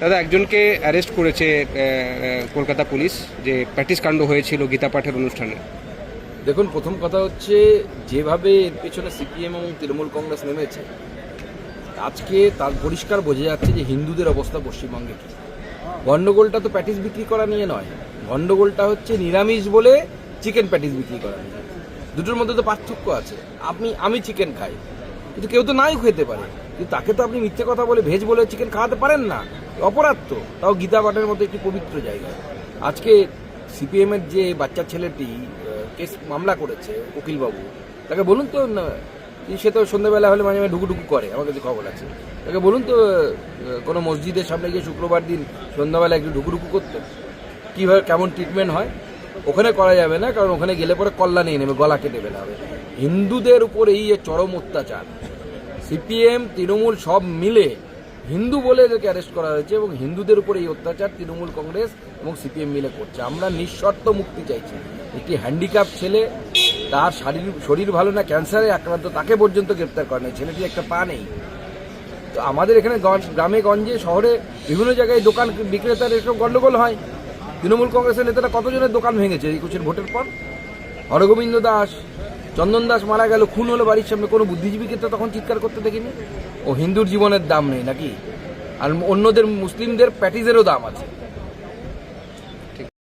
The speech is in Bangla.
দাদা, একজনকে অ্যারেস্ট করেছে কলকাতা পুলিশ, যে প্যাটিস কাণ্ড হয়েছিল গীতা পাঠের অনুষ্ঠানে। দেখুন, প্রথম কথা হচ্ছে যেভাবে এর পেছনে সিপিএম এবং তৃণমূল কংগ্রেস নেমেছে, আজকে তার পরিষ্কার বোঝা যাচ্ছে যে হিন্দুদের অবস্থা পশ্চিমবঙ্গে কী। গণ্ডগোলটা তো প্যাটিস বিক্রি করা নিয়ে নয়, গণ্ডগোলটা হচ্ছে নিরামিষ বলে চিকেন প্যাটিস বিক্রি করা নিয়ে। দুটোর মধ্যে তো পার্থক্য আছে। আমি চিকেন খাই, কিন্তু কেউ তো নাই খেতে পারে, কিন্তু তাকে তো আপনি মিথ্যে কথা বলে ভেজ বলে চিকেন খাওয়াতে পারেন না। অপরাধ তো, তাও গীতা পাঠের মতো একটি পবিত্র জায়গায়। আজকে সিপিএমের যে বাচ্চা ছেলেটি কেস মামলা করেছে উকিলবাবু, তাকে বলুন তো, সে তো সন্ধ্যাবেলা হলে মাঝে মাঝে ঢুকুঢুকু করে, আমার কাছে খবর আছে। তাকে বলুন তো কোনো মসজিদের সামনে গিয়ে শুক্রবার দিন সন্ধ্যাবেলা একটু ঢুকুঢুকু করতে, কীভাবে কেমন ট্রিটমেন্ট হয়। ওখানে করা যাবে না, কারণ ওখানে গেলে পরে কল্লা নিয়ে নেবে, গলা কেটে ফেলা হবে। হিন্দুদের উপর এই যে চরম অত্যাচার, সিপিএম তৃণমূল সব মিলে হিন্দু বলে এদেরকে অ্যারেস্ট করা হয়েছে, এবং হিন্দুদের উপর এই অত্যাচার তৃণমূল কংগ্রেস এবং সিপিএম মিলে করছে। আমরা নিঃশর্ত মুক্তি চাইছি। একটি হ্যান্ডিক্যাপ ছেলে, তার শরীর ভালো না, ক্যান্সারে আক্রান্ত, তাকে পর্যন্ত গ্রেপ্তার করে নাই। ছেলেটির একটা পা নেই। তো আমাদের এখানে গ্রামে গঞ্জে শহরে বিভিন্ন জায়গায় দোকান বিক্রেতার এসব গণ্ডগোল হয়। তৃণমূল কংগ্রেসের নেতারা কতজনের দোকান ভেঙেছে 21-এর ভোটের পর। হরগোবিন্দ দাস, চন্দন দাস মারা গেল, খুন হলো বাড়ির সামনে, কোনো বুদ্ধিজীবীকে তো তখন চিৎকার করতে দেখিনি। ও হিন্দুর জীবনের দাম নেই নাকি? আর অন্যদের মুসলিমদের প্যাটিসেরও দাম আছে।